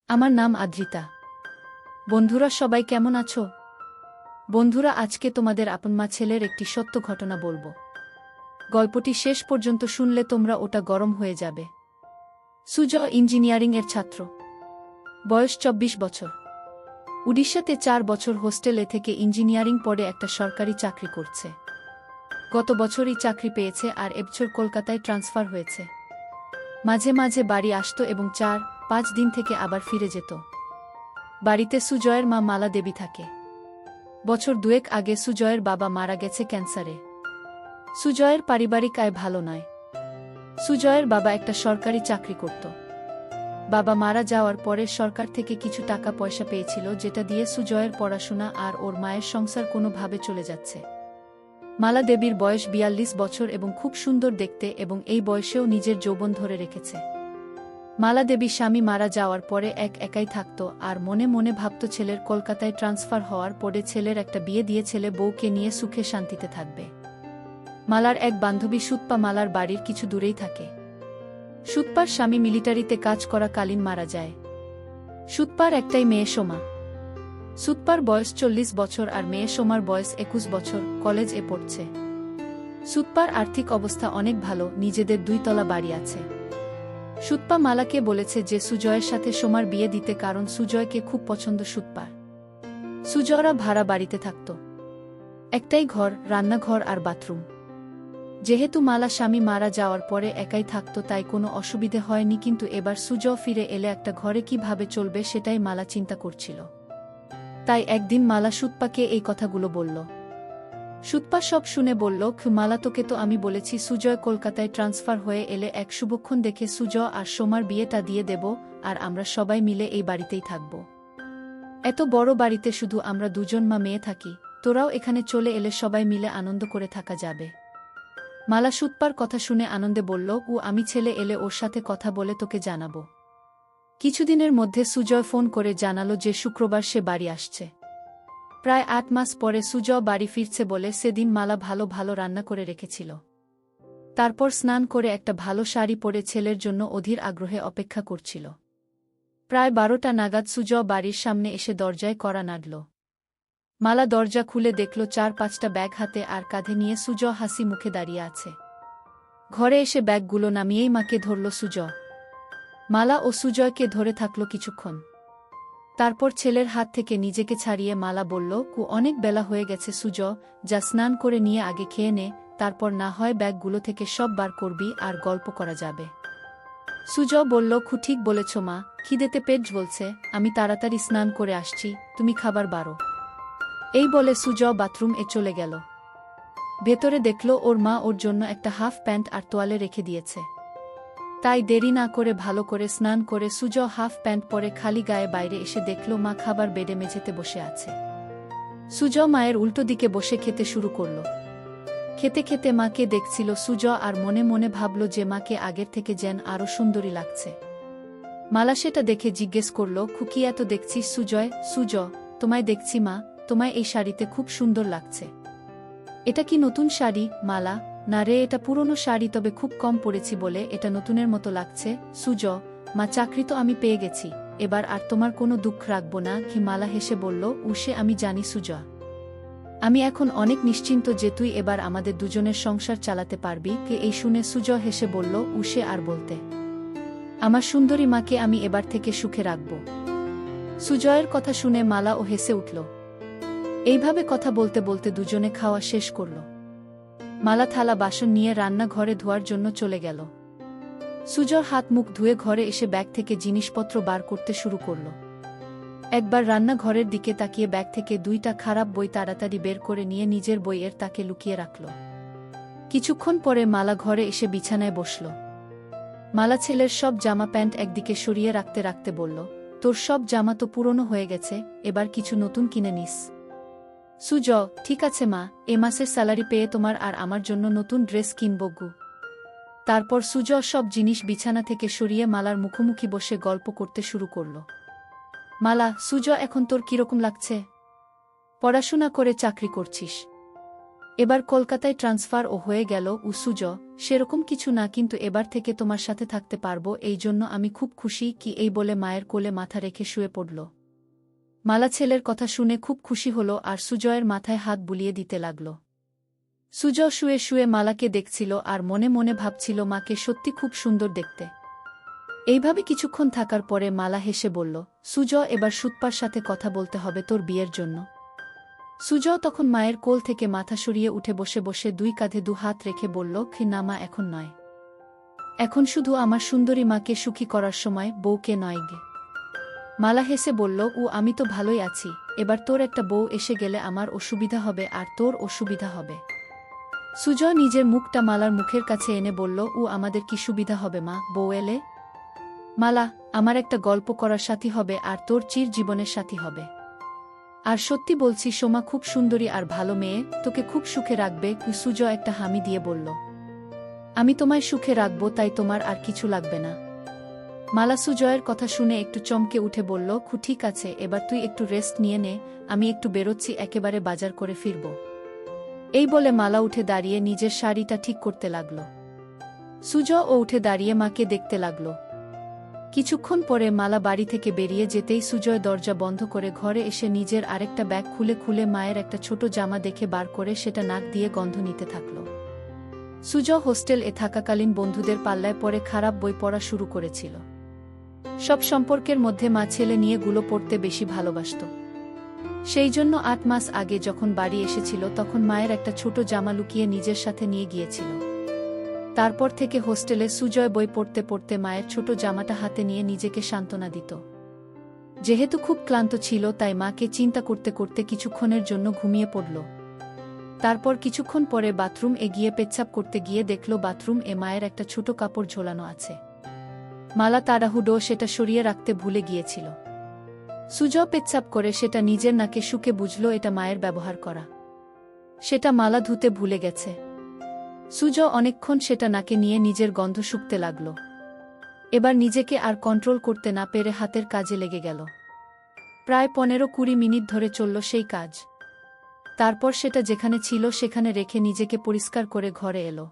আমার নাম আদ্রিতা। বন্ধুরা সবাই কেমন আছো? বন্ধুরা, আজকে তোমাদের আপনমা ছেলের একটি সত্য ঘটনা বলবো। গল্পটি শেষ পর্যন্ত শুনলে তোমরা ওটা গরম হয়ে যাবে। সুজয় ইঞ্জিনিয়ারিং এর ছাত্র, বয়স ২৪ বছর। উড়িষ্যাতে ৪ বছর হোস্টেলে থেকে ইঞ্জিনিয়ারিং পড়ে একটা সরকারি চাকরি করছে। গত বছরই চাকরি পেয়েছে আর এবছর কলকাতায় ট্রান্সফার হয়েছে। মাঝে মাঝে বাড়ি আসতো এবং ৪-৫ দিন থেকে আবার ফিরে যেত। বাড়িতে সুজয়ের মা মালা দেবী থাকে। বছর দুয়েক আগে সুজয়ের বাবা মারা গেছে ক্যান্সারে। সুজয়ের পারিবারিক আয় ভালো নয়। সুজয়ের বাবা একটা সরকারি চাকরি করত। বাবা মারা যাওয়ার পরে সরকার থেকে কিছু টাকা পয়সা পেয়েছিল, যেটা দিয়ে সুজয়ের পড়াশোনা আর ওর মায়ের সংসার কোনোভাবে চলে যাচ্ছে। মালা দেবীর বয়স ৪২ বছর এবং খুব সুন্দর দেখতে, এবং এই বয়সেও নিজের যৌবন ধরে রেখেছে। মালা দেবী স্বামী মারা যাওয়ার পরে একাই থাকত আর মনে মনে ভাবত ছেলের কলকাতায় ট্রান্সফার হওয়ার পরে ছেলের একটা বিয়ে দিয়ে ছেলে বউকে নিয়ে সুখে শান্তিতে থাকবে। মালার এক বান্ধবী সুতপা মালার বাড়ির কিছু দূরেই থাকে। সুতপার স্বামী মিলিটারিতে কাজ করাকালীন মারা যায়। সুতপার একটাই মেয়ে সোমা। সুতপার বয়স ৪০ বছর আর মেয়ে সোমার বয়স ২১ বছর, কলেজে পড়ছে। সুতপার আর্থিক অবস্থা অনেক ভালো, নিজেদের ২ তলা বাড়ি আছে। সুতপা মালাকে বলেছে যে সুজয়ের সাথে সোমার বিয়ে দিতে, কারণ সুজয়কে খুব পছন্দ সুতপার। সুজয়রা ভাড়া বাড়িতে থাকত। একটাই ঘর, রান্নাঘর আর বাথরুম। যেহেতু মালা স্বামী মারা যাওয়ার পরে একাই থাকত, তাই কোনো অসুবিধে হয়নি, কিন্তু এবার সুজয় ফিরে এলে একটা ঘরে কিভাবে চলবে সেটাই মালা চিন্তা করছিল। তাই একদিন মালা সুতপাকে এই কথাগুলো বলল। সুতপা সব শুনে বলল, মালা, তোকে তো আমি বলেছি সুজয় কলকাতায় ট্রান্সফার হয়ে এলে এক শুভক্ষণ দেখে সুজয় আর সোমার বিয়েটা দিয়ে দেব, আর আমরা সবাই মিলে এই বাড়িতেই থাকব। এত বড় বাড়িতে শুধু আমরা দুজন মা মেয়ে থাকি, তোরাও এখানে চলে এলে সবাই মিলে আনন্দ করে থাকা যাবে। মালা সুতপার কথা শুনে আনন্দে বলল, আমি ছেলে এলে ওর সাথে কথা বলে তোকে জানাবো। কিছুদিনের মধ্যে সুজয় ফোন করে জানালো যে শুক্রবার সে বাড়ি আসছে। প্রায় ৮ মাস পরে সুজয় বাড়ি ফিরছে বলে সেদিন মালা ভালো ভালো রান্না করে রেখেছিল। তারপর স্নান করে একটা ভালো শাড়ি পরে ছেলের জন্য অধীর আগ্রহে অপেক্ষা করছিল। প্রায় ১২টা নাগাদ সুজয় বাড়ির সামনে এসে দরজায় কড়া নাড়ল। মালা দরজা খুলে দেখল ৪-৫টা ব্যাগ হাতে আর কাঁধে নিয়ে সুজয় হাসি মুখে দাঁড়িয়ে আছে। ঘরে এসে ব্যাগগুলো নামিয়েই মাকে ধরল সুজয়। মালা ও সুজয়কে ধরে থাকল কিছুক্ষণ। তারপর ছেলের হাত থেকে নিজেকে ছাড়িয়ে মালা বলল, অনেক বেলা হয়ে গেছে সুজয়, যা স্নান করে নিয়ে আগে খেয়ে নে, তারপর না হয় ব্যাগগুলো থেকে সব বার করবি আর গল্প করা যাবে। সুজয় বলল, ঠিক বলেছ মা, খিদেতে পেট জ্বলছে, আমি তাড়াতাড়ি স্নান করে আসছি, তুমি খাবার বারো। এই বলে সুজয় বাথরুম এ চলে গেল। ভেতরে দেখল ওর মা ওর জন্য একটা হাফ প্যান্ট আর তোয়ালে রেখে দিয়েছে। তাই দেরি না করে ভালো করে স্নান করে সুজয় হাফ প্যান্ট পরে খালি গায়ে বাইরে এসে দেখল মা খাবার বেডে মেঝেতে বসে আছে। সুজয় মায়ের উল্টো দিকে বসে খেতে শুরু করল। খেতে খেতে মাকে দেখছিল সুজয় আর মনে মনে ভাবল যে মাকে আগের থেকে যেন আরো সুন্দরী লাগছে। মালা সেটা দেখে জিজ্ঞেস করল, কি এত দেখছিস সুজয়? সুজয়, তোমায় দেখছি মা, তোমায় এই শাড়িতে খুব সুন্দর লাগছে। এটা কি নতুন শাড়ি? মালা, না রে, এটা পুরনো শাড়ি, তবে খুব কম পরেছি বলে এটা নতুনের মতো লাগছে। সুজয়, মা, চাকরি তো আমি পেয়ে গেছি, এবার আর তোমার কোনো দুঃখ রাখবো না। মালা হেসে বলল, সে আমি জানি সুজয়, আমি এখন অনেক নিশ্চিন্ত যে তুই এবার আমাদের দুজনের সংসার চালাতে পারবি। এই শুনে সুজয় হেসে বলল, সে আর বলতে, আমার সুন্দরী মাকে আমি এবার থেকে সুখে রাখব। সুজয়ের কথা শুনে মালা ও হেসে উঠল। এইভাবে কথা বলতে বলতে দুজনে খাওয়া শেষ করল। মালা থালা বাসন নিয়ে রান্নাঘরে ধোয়ার জন্য চলে গেল। সুজয় হাত মুখ ধুয়ে ঘরে এসে ব্যাগ থেকে জিনিসপত্র বার করতে শুরু করল। একবার রান্নাঘরের দিকে তাকিয়ে ব্যাগ থেকে 2টা খারাপ বই তাড়াতাড়ি বের করে নিয়ে নিজের বইয়ের তাকে লুকিয়ে রাখল। কিছুক্ষণ পরে মালা ঘরে এসে বিছানায় বসল। মালা ছেলের সব জামা প্যান্ট একদিকে সরিয়ে রাখতে রাখতে বলল, তোর সব জামা তো পুরনো হয়ে গেছে, এবার কিছু নতুন কিনে নিস। সুজয়, ঠিক আছে মা, এ মাসের স্যালারি পেয়ে তোমার আর আমার জন্য নতুন ড্রেস কিনব গু। তারপর সুজয় সব জিনিস বিছানা থেকে সরিয়ে মালার মুখোমুখি বসে গল্প করতে শুরু করল। মালা, সুজয়, এখন তোর কিরকম লাগছে? পড়াশোনা করে চাকরি করছিস, এবার কলকাতায় ট্রান্সফার ও হয়ে গেল। সুজ, সেরকম কিছু না, কিন্তু এবার থেকে তোমার সাথে থাকতে পারবো, এই জন্য আমি খুব খুশি। কি এই বলে মায়ের কোলে মাথা রেখে শুয়ে পড়ল। মালা ছেলের কথা শুনে খুব খুশি হল আর সুজয়ের মাথায় হাত বুলিয়ে দিতে লাগল। সুজ শুয়ে শুয়ে মালাকে দেখছিল আর মনে মনে ভাবছিল মাকে সত্যি খুব সুন্দর দেখতে। এইভাবে কিছুক্ষণ থাকার পরে মালা হেসে বলল, সুজ, এবার সুতপার সাথে কথা বলতে হবে তোর বিয়ের জন্য। সুজ তখন মায়ের কোল থেকে মাথা সরিয়ে উঠে বসে বসে দুই কাঁধে দু হাত রেখে বলল, না মা, এখন নয়। এখন শুধু আমার সুন্দরী মাকে সুখী করার সময়, বউকে নয় গে। মালা হেসে বলল, আমি তো ভালোই আছি, এবার তোর একটা বউ এসে গেলে আমার অসুবিধা হবে আর তোর অসুবিধা হবে। সুজয় নিজের মুখটা মালার মুখের কাছে এনে বলল, আমাদের কি সুবিধা হবে মা, বউ এলে? মালা, আমার একটা গল্প করার সাথী হবে আর তোর চির জীবনের সাথী হবে। আর সত্যি বলছি, সোমা খুব সুন্দরী আর ভালো মেয়ে, তোকে খুব সুখে রাখবে। সুজয় একটা হামি দিয়ে বলল, আমি তোমায় সুখে রাখব, তাই তোমার আর কিছু লাগবে না। মালা সুজয়ের কথা শুনে একটু চমকে উঠে বলল, ঠিক আছে, এবার তুই একটু রেস্ট নিয়ে নে, আমি একটু বেরোচ্ছি, একেবারে বাজার করে ফিরব। এই বলে মালা উঠে দাঁড়িয়ে নিজের শাড়িটা ঠিক করতে লাগল। সুজয় ও উঠে দাঁড়িয়ে মাকে দেখতে লাগল। কিছুক্ষণ পরে মালা বাড়ি থেকে বেরিয়ে যেতেই সুজয় দরজা বন্ধ করে ঘরে এসে নিজের আরেকটা ব্যাগ খুলে খুলে মায়ের একটা ছোট জামা দেখে বার করে সেটা নাক দিয়ে গন্ধ নিতে থাকল। সুজয় হোস্টেল এ থাকাকালীন বন্ধুদের পাল্লায় পড়ে খারাপ বই পড়া শুরু করেছিল। সব সম্পর্কের মধ্যে মা ছেলে নিয়ে গুলো পড়তে বেশি ভালোবাসত। সেই জন্য ৮ মাস আগে যখন বাড়ি এসেছিল তখন মায়ের একটা ছোট জামা লুকিয়ে নিজের সাথে নিয়ে গিয়েছিল। তারপর থেকে হোস্টেলে সুজয় বই পড়তে পড়তে মায়ের ছোট জামাটা হাতে নিয়ে নিজেকে সান্ত্বনা দিত। যেহেতু খুব ক্লান্ত ছিল তাই মাকে চিন্তা করতে করতে কিছুক্ষণের জন্য ঘুমিয়ে পড়ল। তারপর কিছুক্ষণ পরে বাথরুম গিয়ে পেচ্ছাপ করতে গিয়ে দেখল বাথরুম মায়ের একটা ছোট কাপড় ঝোলানো আছে। মালা তাড়াহুড়ো সেটা সরিয়ে রাখতে ভুলে গিয়েছিল। সুজয় পেচ্ছাপ করে সেটা নিজের নাকে শুকে বুঝল এটা মায়ের ব্যবহার করা। সেটা মালা ধুতে ভুলে গেছে। সুজয় অনেকক্ষণ সেটা নাকে নিয়ে নিজের গন্ধ শুকতে লাগল। এবার নিজেকে আর কন্ট্রোল করতে না পেরে হাতের কাজে লেগে গেল। প্রায় ১৫-২০ মিনিট ধরে চলল সেই কাজ। তারপর সেটা যেখানে ছিল সেখানে রেখে নিজেকে পরিষ্কার করে ঘরে এলো।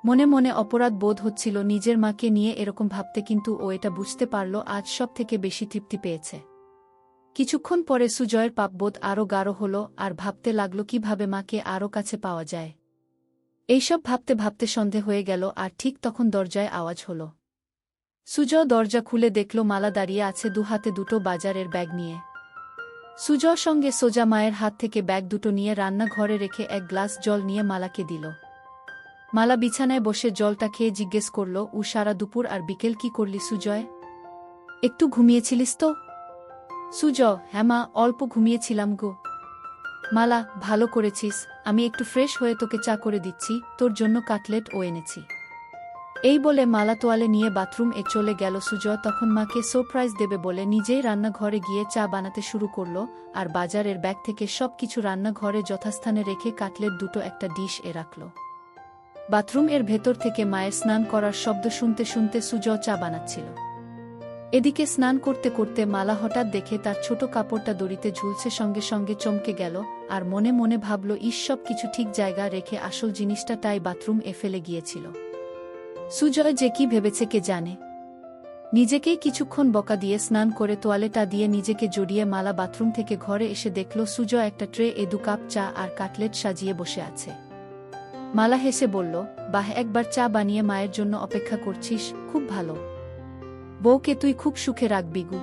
মনে মনে অপরাধ বোধ হচ্ছিল নিজের মাকে নিয়ে এরকম ভাবতে, কিন্তু ও এটা বুঝতে পারল আজ সব থেকে বেশি তৃপ্তি পেয়েছে। কিছুক্ষণ পরে সুজয়ের পাপবোধ আরও গাঢ় হল আর ভাবতে লাগল কিভাবে মাকে আরও কাছে পাওয়া যায়। এইসব ভাবতে ভাবতে সন্ধে হয়ে গেল আর ঠিক তখন দরজায় আওয়াজ হল। সুজয় দরজা খুলে দেখল মালা দাঁড়িয়ে আছে দু হাতে দুটো বাজারের ব্যাগ নিয়ে। সুজয় সঙ্গে সোজা মায়ের হাত থেকে ব্যাগ দুটো নিয়ে রান্নাঘরে রেখে এক গ্লাস জল নিয়ে মালাকে দিল। মালা বিছানায় বসে জলটা খেয়ে জিজ্ঞেস করল, সারা দুপুর আর বিকেল কি করলি সুজয়? একটু ঘুমিয়েছিলিস তো? সুজয়, হ্যাঁ মা, অল্প ঘুমিয়েছিলাম গো। মালা, ভালো করেছিস, আমি একটু ফ্রেশ হয়ে তোকে চা করে দিচ্ছি, তোর জন্য কাটলেট ও এনেছি। এই বলে মালা তোয়ালে নিয়ে বাথরুম চলে গেল। সুজয় তখন মাকে সারপ্রাইজ দেবে বলে নিজেই রান্নাঘরে গিয়ে চা বানাতে শুরু করল আর বাজারের ব্যাগ থেকে সব কিছু রান্নাঘরে যথাস্থানে রেখে কাটলেট দুটো একটা ডিশ রাখল। বাথরুম ভেতর থেকে মায়ের স্নান করার শব্দ শুনতে শুনতে সুজয় চা বানাচ্ছিল। এদিকে স্নান করতে করতে মালা হঠাৎ দেখে তার ছোট কাপড়টা দড়িতে ঝুলছে, সঙ্গে সঙ্গে চমকে গেল আর মনে মনে ভাবল, সব কিছু ঠিক জায়গা রেখে আসল জিনিসটা তাই বাথরুম ফেলে গিয়েছিল। সুজয় যে কি ভেবেছে কে জানে। নিজেকেই কিছুক্ষণ বকা দিয়ে স্নান করে তোয়ালেটা দিয়ে নিজেকে জড়িয়ে মালা বাথরুম থেকে ঘরে এসে দেখল সুজয় একটা ট্রে 2 কাপ চা আর কাটলেট সাজিয়ে বসে আছে। মালা হেসে বলল, বাহ, একবার চা বানিয়ে মায়ের জন্য অপেক্ষা করছিস, খুব ভালো। বউকে তুই খুব সুখে রাখবি গু।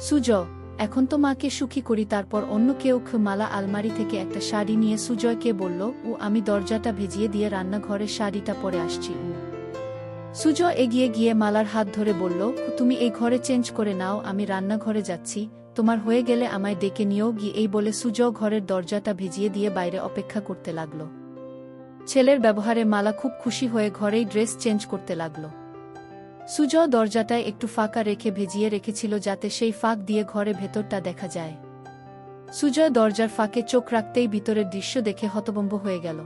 সুজয়, এখন তো মাকে সুখী করি, তারপর অন্য কেউ। মালা আলমারি থেকে একটা শাড়ি নিয়ে সুজয়কে বলল, আমি দরজাটা ভেজিয়ে দিয়ে রান্নাঘরে শাড়িটা পরে আসছি। সুজয় এগিয়ে গিয়ে মালার হাত ধরে বলল, তুমি এই ঘরে চেঞ্জ করে নাও, আমি রান্নাঘরে যাচ্ছি, তোমার হয়ে গেলে আমায় ডেকে নিও গিয়ে। এই বলে সুজয় ঘরের দরজাটা ভেজিয়ে দিয়ে বাইরে অপেক্ষা করতে লাগল। ছেলের ব্যবহারে মালা খুব খুশি হয়ে ঘরেই ড্রেস চেঞ্জ করতে লাগল। সুজয় দরজাটায় একটু ফাঁকা রেখে ভেজিয়ে রেখেছিল যাতে সেই ফাঁক দিয়ে ঘরে ভেতরটা দেখা যায়। সুজয় দরজার ফাঁকে চোখ রাখতেই ভিতরের দৃশ্য দেখে হতভম্ব হয়ে গেল।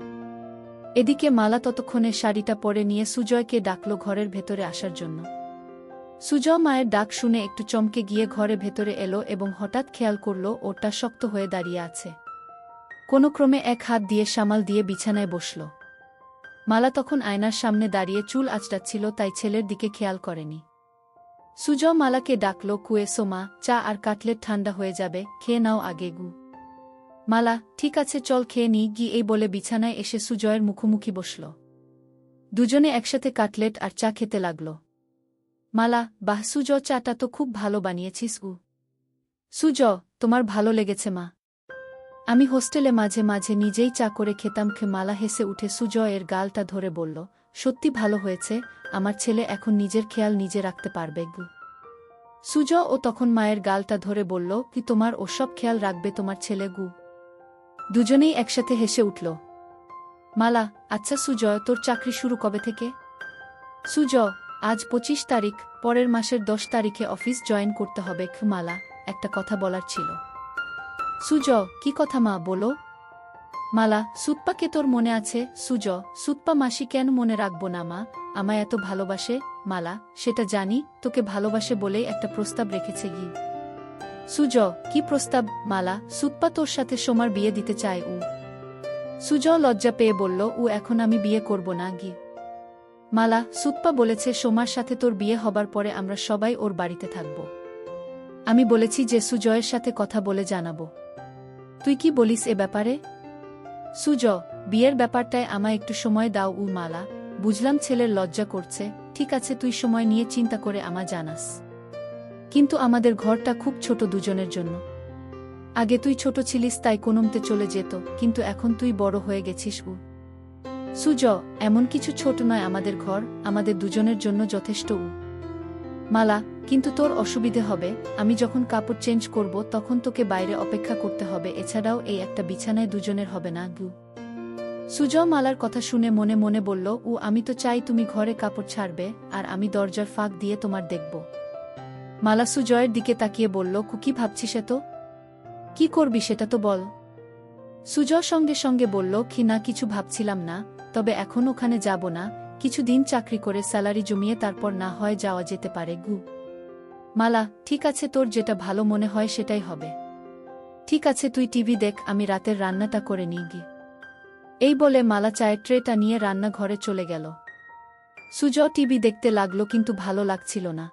এদিকে মালা ততক্ষণে শাড়িটা পরে নিয়ে সুজয়কে ডাকল ঘরের ভেতরে আসার জন্য। সুজয় মায়ের ডাক শুনে একটু চমকে গিয়ে ঘরে ভেতরে এলো এবং হঠাৎ খেয়াল করল ওটা শক্ত হয়ে দাঁড়িয়ে আছে। কোনো ক্রমে এক হাত দিয়ে সামাল দিয়ে বিছানায় বসল। মালা তখন আয়নার সামনে দাঁড়িয়ে চুল আঁচড়াচ্ছিল, তাই ছেলের দিকে খেয়াল করেনি। সুজয় মালাকে ডাকল, কুয়েসো মা, চা আর কাটলেট ঠান্ডা হয়ে যাবে, খেয়ে নাও আগে গু। মালা, ঠিক আছে চল খেয়ে নি গি, এই বলে বিছানায় এসে সুজয়ের মুখোমুখি বসল। দুজনে একসাথে কাটলেট আর চা খেতে লাগল। মালা, বাহ সুজয়, চাটা তো খুব ভালো বানিয়েছিস গু। সুজয়, তোমার ভালো লেগেছে মা? আমি হোস্টেলে মাঝে মাঝে নিজেই চা করে খেতাম। মালা হেসে উঠে সুজয়ের গালটা ধরে বলল, সত্যি ভালো হয়েছে, আমার ছেলে এখন নিজের খেয়াল নিজে রাখতে পারবে গু। সুজয় ও তখন মায়ের গালটা ধরে বলল, কি তোমার ওসব খেয়াল রাখবে তোমার ছেলে গু? দুজনেই একসাথে হেসে উঠল। মালা, আচ্ছা সুজয়, তোর চাকরি শুরু কবে থেকে? সুজয়, আজ 25 তারিখ, পরের মাসের 10 তারিখে অফিস জয়েন করতে হবে। মালা, একটা কথা বলার ছিল। সুজয়, কি কথা মা, বলো। মালা, সুতপাকে তোর মনে আছে? সুজয়, সুতপা মাসি কেন মনে রাখবো না মা, আমায় এত ভালোবাসে। মালা, সেটা জানি, তোকে ভালোবাসে বলেই একটা প্রস্তাব রেখেছে গি। সুজয়, কি প্রস্তাব? মালা, সুতপা তোর সাথে সোমার বিয়ে দিতে চায় উ। সুজয় লজ্জা পেয়ে বলল, ও এখন আমি বিয়ে করব না গি। মালা, সুতপা বলেছে সোমার সাথে তোর বিয়ে হবার পরে আমরা সবাই ওর বাড়িতে থাকব। আমি বলেছি যে সুজয়ের সাথে কথা বলে জানাবো। তুই কি বলিস এ ব্যাপারে? সুজয়, বিয়ের ব্যাপারটায় আমায় একটু সময় দাও উ। মালা, বুঝলাম ছেলের লজ্জা করছে, ঠিক আছে তুই সময় নিয়ে চিন্তা করে আমায় জানাস। কিন্তু আমাদের ঘরটা খুব ছোট দুজনের জন্য। আগে তুই ছোট ছিলিস তাই কোনোমতে চলে যেত, কিন্তু এখন তুই বড় হয়ে গেছিস উ। সুজয়, এমন কিছু ছোট নয় আমাদের ঘর, আমাদের দুজনের জন্য যথেষ্ট উ। মালা, কিন্তু তোর অসুবিধে হবে, আমি যখন কাপড় চেঞ্জ করব তখন তোকে বাইরে অপেক্ষা করতে হবে, এছাড়াও এই একটা বিছানায় দুজনের হবে না গু। সুজয় মালার কথা শুনে মনে মনে বলল, ও আমি তো চাই তুমি ঘরে কাপড় ছাড়বে আর আমি দরজার ফাঁক দিয়ে তোমার দেখব। মালা সুজয়ের দিকে তাকিয়ে বলল, কি ভাবছিস এত? কি করবি সেটা তো বল। সুজয় সঙ্গে সঙ্গে বলল, না কিছু ভাবছিলাম না, তবে এখন ওখানে যাব না, কিছুদিন চাকরি করে স্যালারি জমিয়ে তারপর না হয় যাওয়া যেতে পারে গু। মালা, ঠিক আছে তোর যেটা ভালো মনে হয় সেটাই হবে। ঠিক আছে তুই টিভি দেখ, আমি রাতের রান্নাটা করে নিই গি। এই বলে মালা চায়ের ট্রেটা নিয়ে রান্নাঘরে চলে গেল। সুজয় টিভি দেখতে লাগলো কিন্তু ভালো লাগছিল না।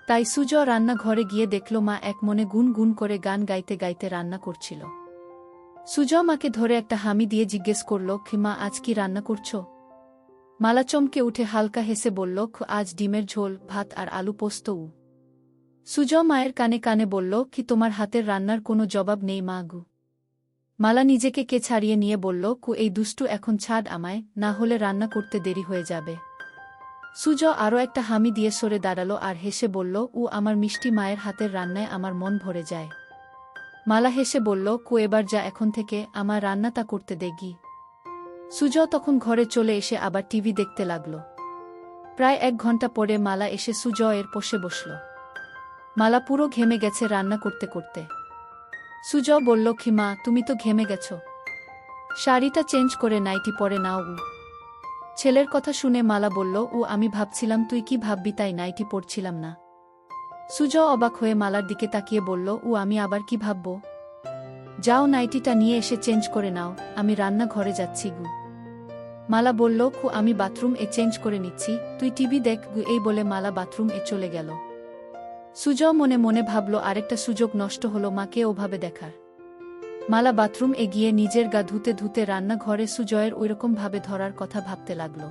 তাই সুজয় রান্নাঘরে গিয়ে দেখল মা এক মনে গুন গুন করে গান গাইতে গাইতে রান্না করছিল। সুজয় মাকে ধরে একটা হামি দিয়ে জিজ্ঞেস করল, মা আজ কি রান্না করছো? মালা চমকে উঠে হালকা হেসে বলল, আজ ডিমের ঝোল, ভাত আর আলু পোস্ত উ। সুজয় মায়ের কানে কানে বলল, তোমার হাতের রান্নার কোনো জবাব নেই মা গু। মালা নিজেকে কে ছাড়িয়ে নিয়ে বলল, এই দুষ্টু এখন ছাড় আমায়, না হলে রান্না করতে দেরি হয়ে যাবে। সুজয় আরও একটা হামি দিয়ে সরে দাঁড়ালো আর হেসে বলল, আমার মিষ্টি মায়ের হাতের রান্নায় আমার মন ভরে যায়। মালা হেসে বলল, এবার যা এখন থেকে, আমার রান্নাটা করতে দে গি। সুজয় তখন ঘরে চলে এসে আবার টিভি দেখতে লাগল। প্রায় 1 ঘন্টা পরে মালা এসে সুজয়ের পাশে বসল। মালা পুরো ঘেমে গেছে রান্না করতে করতে। সুজয় বলল, মা তুমি তো ঘেমে গেছ, শাড়িটা চেঞ্জ করে নাইটি পরে নাও উ। ছেলের কথা শুনে মালা বলল, আমি ভাবছিলাম তুই কি ভাববি তাই নাইটি পরছিলাম না। সুজয় অবাক হয়ে মালার দিকে তাকিয়ে বলল, আমি আবার কি ভাবব? যাও নাইটিটা নিয়ে এসে চেঞ্জ করে নাও, আমি রান্নাঘরে যাচ্ছি গু। মালা বলল, আমি বাথরুম এ চেঞ্জ করে নিচ্ছি, তুই টিভি দেখ গু। এই বলে মালা বাথরুম এ চলে গেল। সুজয় মনে মনে ভাবল আরেকটা সুযোগ নষ্ট হলো মাকে ওভাবে দেখার। মালা বাথরুম এ গিয়ে নিজের গা ধুতে ধুতে রান্নাঘরে সুজয়ের ওইরকম ভাবে ধরার কথা ভাবতে লাগল।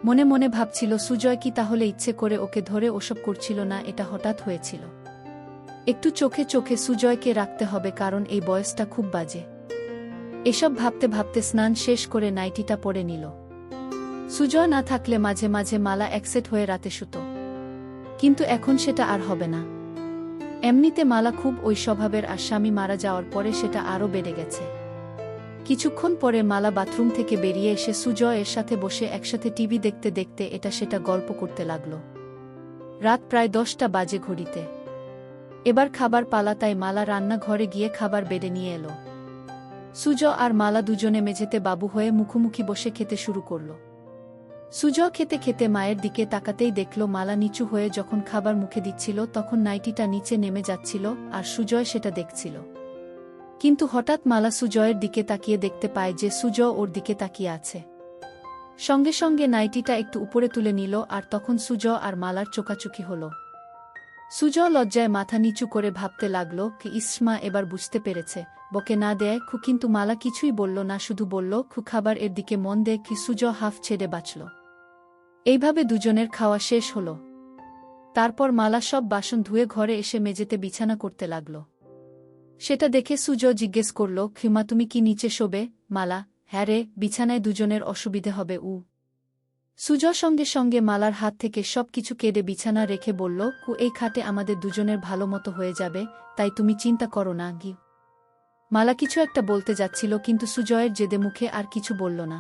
মনে মনে ভাবছিল, সুজয় কি তাহলে ইচ্ছে করে ওকে ধরে ওসব করছিল না, এটা হঠাৎ হয়েছিল। একটু চোখে চোখে সুজয়কে রাখতে হবে, কারণ এই বয়সটা খুব বাজে। এসব ভাবতে ভাবতে স্নান শেষ করে নাইটিটা পরে নিল। সুজয় না থাকলে মাঝে মাঝে মালা একসেট হয়ে রাতে শুত, কিন্তু এখন সেটা আর হবে না। এমনিতে মালা খুব ওই স্বভাবের, আর স্বামী মারা যাওয়ার পরে সেটা আরও বেড়ে গেছে। কিছুক্ষণ পরে মালা বাথরুম থেকে বেরিয়ে এসে সুজয় এর সাথে বসে একসাথে টিভি দেখতে দেখতে এটা সেটা গল্প করতে লাগল। রাত প্রায় 10টা বাজে ঘড়িতে। এবার খাবার পালা, তাই মালা রান্নাঘরে গিয়ে খাবার বেড়ে নিয়ে এলো। সুজয় আর মালা দুজনে মেঝেতে বাবু হয়ে মুখোমুখি বসে খেতে শুরু করল। সুজয় খেতে খেতে মায়ের দিকে তাকাতেই দেখল মালা নিচু হয়ে যখন খাবার মুখে দিচ্ছিল তখন নাইটিটা নিচে নেমে যাচ্ছিল, আর সুজয় সেটা দেখছিল। কিন্তু হঠাৎ মালা সুজয়ের দিকে তাকিয়ে দেখতে পায় যে সুজয় ওর দিকে তাকিয়ে আছে। সঙ্গে সঙ্গে নাইটিটা একটু উপরে তুলে নিল আর তখন সুজয় আর মালার চোকাচুকি হল। সুজয় লজ্জায় মাথা নিচু করে ভাবতে লাগল কি ইসমা এবার বুঝতে পেরেছে, বকে না দেয় খু, কিন্তু মালা কিছুই বলল না, শুধু বলল খু খাবার এর দিকে মন দে কি। সুজয় হাফ ছেড়ে বাঁচল। এইভাবে দুজনের খাওয়া শেষ হল। তারপর মালা সব বাসন ধুয়ে ঘরে এসে মেঝেতে বিছানা করতে লাগল। সেটা দেখে সুজয় জিজ্ঞেস করল, খিমা তুমি কি নিচে শোবে? মালা, হ্যাঁ রে, বিছানায় দুজনের অসুবিধে হবে। সুজয় সঙ্গে সঙ্গে মালার হাত থেকে সব কিছু কেড়ে বিছানা রেখে বলল, কু এই খাটে আমাদের দুজনের ভালো মতো হয়ে যাবে, তাই তুমি চিন্তা করো না গি। মালা কিছু একটা বলতে যাচ্ছিল কিন্তু সুজয়ের জেদে মুখে আর কিছু বলল না।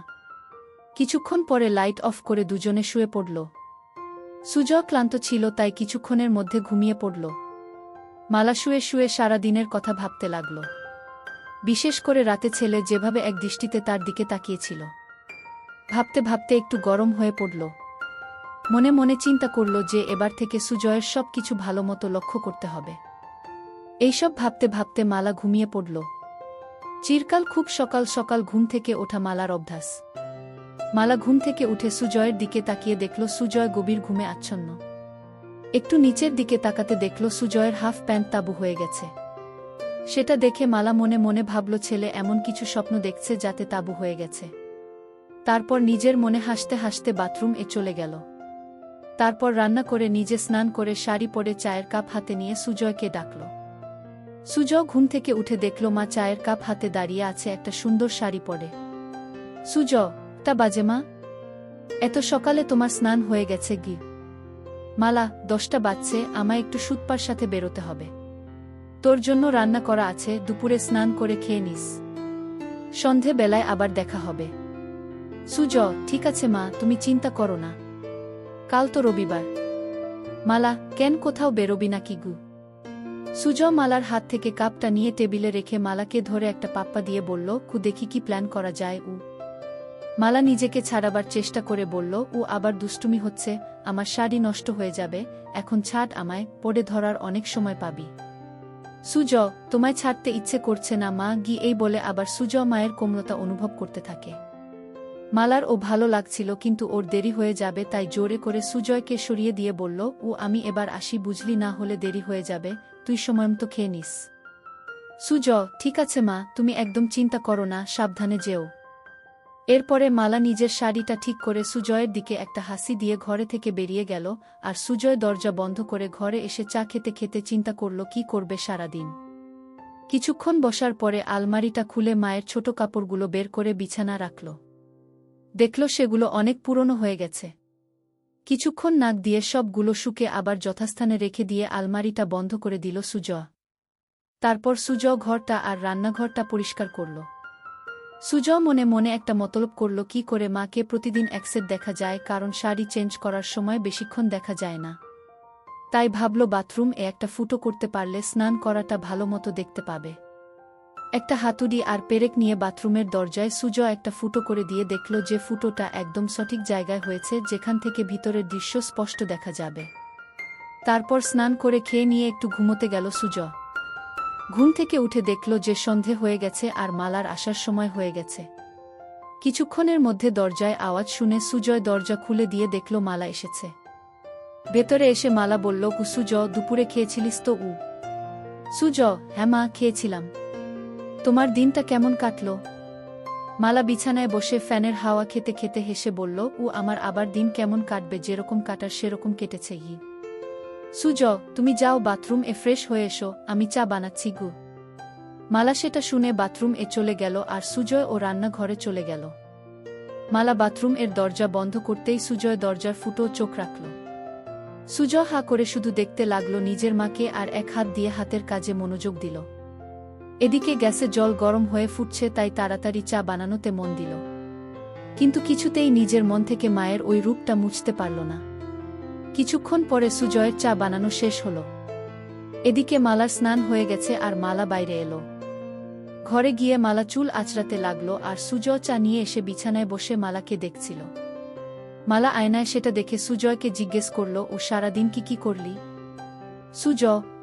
কিছুক্ষণ পরে লাইট অফ করে দুজনে শুয়ে পড়ল। সুজয় ক্লান্ত ছিল তাই কিছুক্ষণের মধ্যে ঘুমিয়ে পড়ল। মালা শুয়ে শুয়ে সারা দিনের কথা ভাবতে লাগল। বিশেষ করে রাতে ছেলে যেভাবে এক দৃষ্টিতে তার দিকে তাকিয়েছিল। ভাবতে ভাবতে একটু গরম হয়ে পড়ল। মনে মনে চিন্তা করল যে এবার থেকে সুজয়ের সব কিছু ভালো মতো লক্ষ্য করতে হবে। এইসব ভাবতে ভাবতে মালা ঘুমিয়ে পড়ল। চিরকাল খুব সকাল সকাল ঘুম থেকে ওঠা মালার অভ্যাস। মালা ঘুম থেকে উঠে সুজয়ের দিকে তাকিয়ে দেখল সুজয় গভীর ঘুমে আচ্ছন্ন। একটু নিচের দিকে তাকাতে দেখল সুজয়ের হাফ প্যান্ট তাবু হয়ে গেছে। সেটা দেখে মালা মনে মনে ভাবল ছেলে এমন কিছু স্বপ্ন দেখছে যাতে তাবু হয়ে গেছে। তারপর নিজের মনে হাসতে হাসতে বাথরুম এ চলে গেল। তারপর রান্না করে নিজে স্নান করে শাড়ি পরে চায়ের কাপ হাতে নিয়ে সুজয়কে ডাকল। সুজয় ঘুম থেকে উঠে দেখল মা চায়ের কাপ হাতে দাঁড়িয়ে আছে একটা সুন্দর শাড়ি পরে। সুজয়, তা বাজে মা, এত সকালে তোমার স্নান হয়ে গেছে গি? মালা, 10টা বাজছে, আমায় একটু সুতপার সাথে বেরোতে হবে। তোর জন্য রান্না করা আছে, দুপুরে স্নান করে খেয়ে নিস, সন্ধে বেলায় আবার দেখা হবে। সুজয়, ঠিক আছে মা, তুমি চিন্তা করো না, কাল তো রবিবার। মালা, কেন কোথাও বেরোবি নাকি গু? সুজয় মালার হাত থেকে কাপটা নিয়ে টেবিলে রেখে মালাকে ধরে একটা পাপ্পা দিয়ে বলল, কু দেখি কি প্ল্যান করা যায়। মালা নিজেকে ছাড়াবার চেষ্টা করে বলল, আবার দুষ্টুমি হচ্ছে, আমার শাড়ি নষ্ট হয়ে যাবে, এখন ছাড় আমায়, পড়ে ধরার অনেক সময় পাবি। সুজয়, তোমায় ছাড়তে ইচ্ছে করছে না মা গি, এই বলে আবার সুজয় মায়ের কোমলতা অনুভব করতে থাকে। মালার ও ভালো লাগছিল কিন্তু ওর দেরি হয়ে যাবে তাই জোরে করে সুজয়কে সরিয়ে দিয়ে বলল, আমি এবার আসি, বুঝলি, না হলে দেরি হয়ে যাবে, তুই সময়মতো খেয়ে নিস। সুজয়, ঠিক আছে মা, তুমি একদম চিন্তা করো না, সাবধানে যেও। এরপরে মালা নিজের শাড়িটা ঠিক করে সুজয়ের দিকে একটা হাসি দিয়ে ঘরে থেকে বেরিয়ে গেল। আর সুজয় দরজা বন্ধ করে ঘরে এসে চা খেতে খেতে চিন্তা করল কি করবে সারাদিন। কিছুক্ষণ বসার পরে আলমারিটা খুলে মায়ের ছোট কাপড়গুলো বের করে বিছানা রাখল। দেখল সেগুলো অনেক পুরনো হয়ে গেছে। কিছুক্ষণ নাক দিয়ে সবগুলো শুকে আবার যথাস্থানে রেখে দিয়ে আলমারিটা বন্ধ করে দিল সুজয়। তারপর সুজয় ঘরটা আর রান্নাঘরটা পরিষ্কার করল। সুজয় মনে মনে একটা মতলব করল কি করে মাকে প্রতিদিন একসেট দেখা যায়, কারণ শাড়ি চেঞ্জ করার সময় বেশিক্ষণ দেখা যায় না। তাই ভাবল বাথরুম এ একটা ফুটো করতে পারলে স্নান করাটা ভালো মতো দেখতে পাবে। একটা হাতুড়ি আর পেরেক নিয়ে বাথরুমের দরজায় সুজয় একটা ফুটো করে দিয়ে দেখল যে ফুটোটা একদম সঠিক জায়গায় হয়েছে, যেখান থেকে ভিতরের দৃশ্য স্পষ্ট দেখা যাবে। তারপর স্নান করে খেয়ে নিয়ে একটু ঘুমোতে গেল সুজয়। ঘুম থেকে উঠে দেখল যে সন্ধে হয়ে গেছে আর মালার আসার সময় হয়ে গেছে। কিছুক্ষণের মধ্যে দরজায় আওয়াজ শুনে সুজয় দরজা খুলে দিয়ে দেখল মালা এসেছে। ভেতরে এসে মালা বলল, সুজয়, দুপুরে খেয়েছিলিস তো? সুজয়, হ্যাঁ মা, খেয়েছিলাম। তোমার দিনটা কেমন কাটল? মালা বিছানায় বসে ফ্যানের হাওয়া খেতে খেতে হেসে বলল, আমার আবার দিন কেমন কাটবে, যেরকম কাটার সেরকম কেটেছে। সুজয়, তুমি যাও বাথরুম এ ফ্রেশ হয়ে এসো, আমি চা বানাচ্ছি গু। মালা সেটা শুনে বাথরুম এ চলে গেল আর সুজয় ও রান্নাঘরে চলে গেল। মালা বাথরুম এর দরজা বন্ধ করতেই সুজয় দরজার ফুটো চোখ রাখল। সুজয় হা করে শুধু দেখতে লাগল নিজের মাকে আর এক হাত দিয়ে হাতের কাজে মনোযোগ দিল। এদিকে গ্যাসে জল গরম হয়ে ফুটছে তাই তাড়াতাড়ি চা বানানোতে মন দিল। কিন্তু কিছুতেই নিজের মন থেকে মায়ের ওই রূপটা মুছতে পারল না। কিছুক্ষণ পরে সুজয়ের চা বানানো শেষ হল। এদিকে মালার স্নান হয়ে গেছে আর মালা বাইরে এলো। ঘরে গিয়ে মালা চুল আঁচড়াতে লাগলো আর সুজয় চা নিয়ে এসে বিছানায় বসে মালাকে দেখছিল। মালা আয়নায় সেটা দেখে সুজয়কে জিজ্ঞেস করল, সারাদিন কি করলি? সুজ,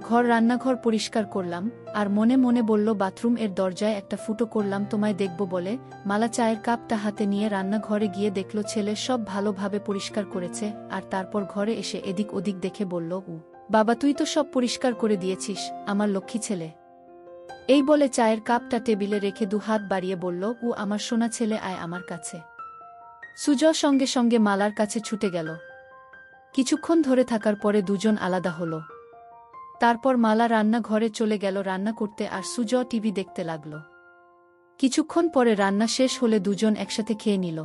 ঘর রান্নাঘর পরিষ্কার করলাম, আর মনে মনে বলল বাথরুম এর দরজায় একটা ফুটো করলাম তোমায় দেখব বলে। মালা চায়ের কাপটা হাতে নিয়ে রান্নাঘরে গিয়ে দেখল ছেলে সব ভালোভাবে পরিষ্কার করেছে, আর তারপর ঘরে এসে এদিক ওদিক দেখে বলল, বাবা তুই তো সব পরিষ্কার করে দিয়েছিস, আমার লক্ষ্মী ছেলে। এই বলে চায়ের কাপটা টেবিলে রেখে দুহাত বাড়িয়ে বলল, আমার সোনা ছেলে, আয় আমার কাছে। সুজ সঙ্গে সঙ্গে মালার কাছে ছুটে গেল। কিছুক্ষণ ধরে থাকার পরে দুজন আলাদা হল। তারপর মালা রান্নাঘরে চলে গেল রান্না করতে, আর সুজ টিভি দেখতে লাগল। কিছুক্ষণ পরে রান্না শেষ হলে দুজন একসাথে খেয়ে নিল।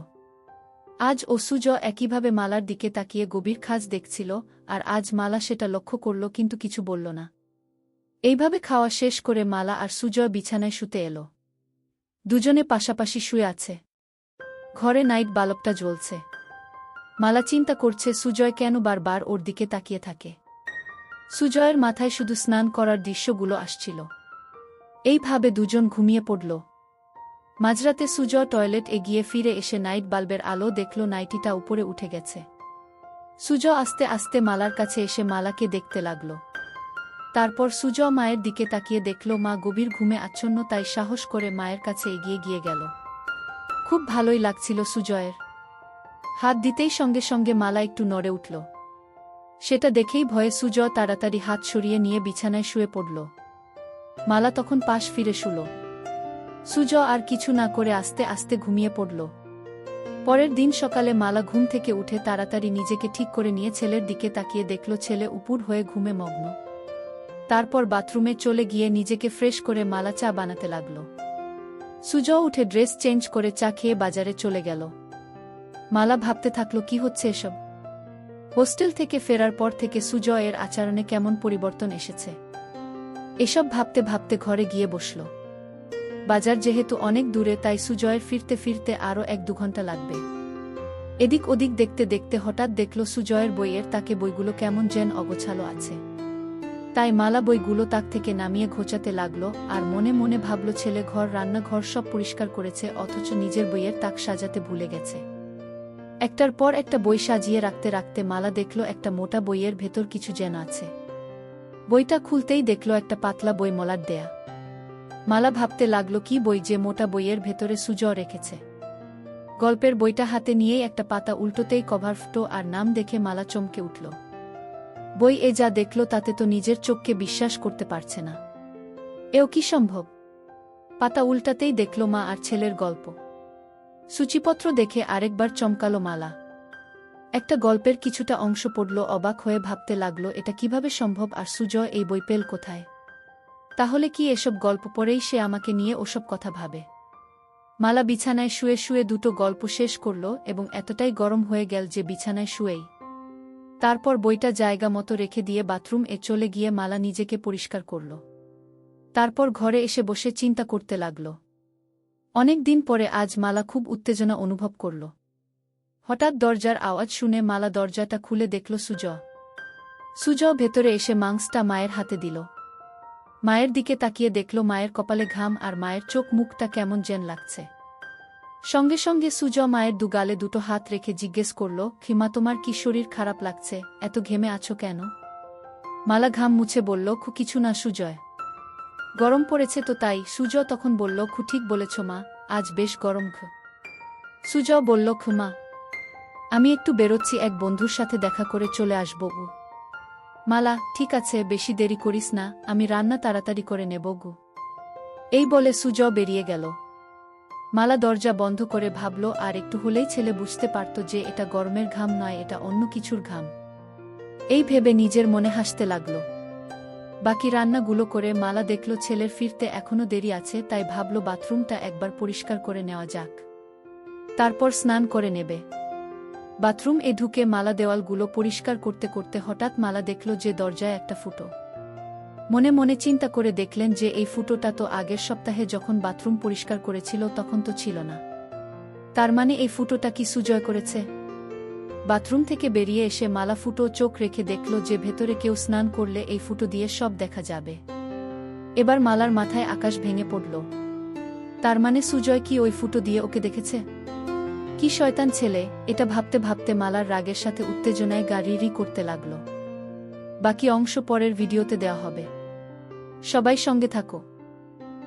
আজ ও সুজ একইভাবে মালার দিকে তাকিয়ে গভীর খাজ দেখছিল, আর আজ মালা সেটা লক্ষ্য করল কিন্তু কিছু বলল না। এইভাবে খাওয়া শেষ করে মালা আর সুজয় বিছানায় শুতে এলো। দুজনে পাশাপাশি শুয়ে আছে। ঘরে নাইট বাল্বটা জ্বলছে। মালা চিন্তা করছে সুজয় কেন বারবার ওর দিকে তাকিয়ে থাকে। সুজয়ের মাথায় শুধু স্নান করার দৃশ্যগুলো আসছিল। এইভাবে দুজন ঘুমিয়ে পড়ল। মাঝরাতে সুজয় টয়লেট এগিয়ে ফিরে এসে নাইট বাল্বের আলো দেখল নাইটিটা উপরে উঠে গেছে। সুজয় আস্তে আস্তে মালার কাছে এসে মালাকে দেখতে লাগল। তারপর সুজয় মায়ের দিকে তাকিয়ে দেখল মা গভীর ঘুমে আচ্ছন্ন, তাই সাহস করে মায়ের কাছে এগিয়ে গিয়ে গেল। খুব ভালোই লাগছিল সুজয়ের। হাত দিতেই সঙ্গে সঙ্গে মালা একটু নড়ে উঠল। সেটা দেখেই ভয়ে সুজয় তাড়াতাড়ি হাত সরিয়ে নিয়ে বিছানায় শুয়ে পড়ল। মালা তখন পাশ ফিরে শুল। সুজয় আর কিছু না করে আস্তে আস্তে ঘুমিয়ে পড়ল। পরের দিন সকালে মালা ঘুম থেকে উঠে তাড়াতাড়ি নিজেকে ঠিক করে নিয়ে ছেলের দিকে তাকিয়ে দেখল ছেলে উপুর হয়ে ঘুমে মগ্ন। তারপর বাথরুমে চলে গিয়ে নিজেকে ফ্রেশ করে মালা চা বানাতে লাগল। সুজয় উঠে ড্রেস চেঞ্জ করে চা খেয়ে বাজারে চলে গেল। মালা ভাবতে থাকল কি হচ্ছে এসব। হোস্টেল থেকে ফেরার পর থেকে সুজয়ের আচরণে কেমন পরিবর্তন এসেছে। এসব ভাবতে ভাবতে ঘরে গিয়ে বসল। বাজার যেহেতু অনেক দূরে, তাই সুজয়ের ফিরতে ফিরতে আরও 1-2 ঘন্টা লাগবে। এদিক ওদিক দেখতে দেখতে হঠাৎ দেখল সুজয়ের বইয়ের তাকে বইগুলো কেমন যেন অগোছালো আছে। তাই মালা বইগুলো তাক থেকে নামিয়ে ঘোচাতে লাগল, আর মনে মনে ভাবল ছেলে ঘর রান্নাঘর সব পরিষ্কার করেছে, অথচ নিজের বইয়ের তাক সাজাতে ভুলে গেছে। একটার পর একটা বই সাজিয়ে রাখতে রাখতে মালা দেখল একটা মোটা বইয়ের ভেতর কিছু যেন আছে। বইটা খুলতেই দেখল একটা পাতলা বই মলাট দেয়া। মালা ভাবতে লাগল কি বই যে মোটা বইয়ের ভেতরে সুজয় রেখেছে। গল্পের বইটা হাতে নিয়েই একটা পাতা উল্টোতেই কভার ফুটো, আর নাম দেখে মালা চমকে উঠল। বই এ যা দেখল তাতে তো নিজের চোখকে বিশ্বাস করতে পারছে না। এও কি সম্ভব? পাতা উল্টাতেই দেখল মা আর ছেলের গল্প। সূচিপত্র দেখে আরেকবার চমকালো মালা। একটা গল্পের কিছুটা অংশ পড়ল, অবাক হয়ে ভাবতে লাগল এটা কিভাবে সম্ভব, আর সুজয় এই বই পেল কোথায়? তাহলে কি এসব গল্প পড়েই সে আমাকে নিয়ে ওসব কথা ভাবে? মালা বিছানায় শুয়ে শুয়ে 2টো গল্প শেষ করল এবং এতটাই গরম হয়ে গেল যে বিছানায় শুয়েই তারপর বইটা জায়গা মতো রেখে দিয়ে বাথরুম এ চলে গিয়ে মালা নিজেকে পরিষ্কার করল। তারপর ঘরে এসে বসে চিন্তা করতে লাগল। অনেক দিন পরে আজ মালা খুব উত্তেজনা অনুভব করল। হঠাৎ দরজার আওয়াজ শুনে মালা দরজাটা খুলে দেখল সুজয় ভেতরে এসে মাংসটা মায়ের হাতে দিল। মায়ের দিকে তাকিয়ে দেখল মায়ের কপালে ঘাম, আর মায়ের চোখ মুখটা কেমন যেন লাগছে। সঙ্গে সঙ্গে সুজয় মায়ের দুগালে 2টো হাত রেখে জিজ্ঞেস করল, খিমা তোমার কি শরীর খারাপ লাগছে? এত ঘেমে আছো কেন? মালা ঘাম মুছে বলল, কিছু না সুজয়, গরম পড়েছে তো তাই। সুজয় তখন বলল, ঠিক বলেছ মা, আজ বেশ গরম। সুজয় বলল, মা আমি একটু বেরোচ্ছি, এক বন্ধুর সাথে দেখা করে চলে আসব। মালা, ঠিক আছে, বেশি দেরি করিস না, আমি রান্না তাড়াতাড়ি করে নেব। এই বলে সুজয় বেরিয়ে গেল। মালা দরজা বন্ধ করে ভাবল আর একটু হলেই ছেলে বুঝতে পারত যে এটা গরমের ঘাম নয়, এটা অন্য কিছুর ঘাম। এই ভেবে নিজের মনে হাসতে লাগল। বাকি রান্নাগুলো করে মালা দেখল ছেলের ফিরতে এখনো দেরি আছে, তাই ভাবল বাথরুমটা একবার পরিষ্কার করে নেওয়া যাক, তারপর স্নান করে নেবে। বাথরুম এ ঢুকে মালা দেওয়ালগুলো পরিষ্কার করতে করতে হঠাৎ মালা দেখল যে দরজায় একটা ফুটো। মনে মনে চিন্তা করে দেখলেন যে এই ফুটোটা তো আগের সপ্তাহে যখন বাথরুম পরিষ্কার করেছিল তখন তো ছিল না। তার মানে এই ফুটোটা কি সুজয় করেছে? বাথরুম থেকে বেরিয়ে এসে মালা ফুটো চোখ রেখে দেখল যে ভেতরে কেউ স্নান করলে এই ফুটো দিয়ে সব দেখা যাবে। এবার মালার মাথায় আকাশ ভেঙে পড়ল। তার মানে সুজয় কি ওই ফুটো দিয়ে ওকে দেখেছে? কি শয়তান ছেলে! এটা ভাবতে ভাবতে মালার রাগের সাথে উত্তেজনায় গা রি রি করতে লাগল। বাকি অংশ পরের ভিডিওতে দেওয়া হবে। সবাই সঙ্গে থাকো।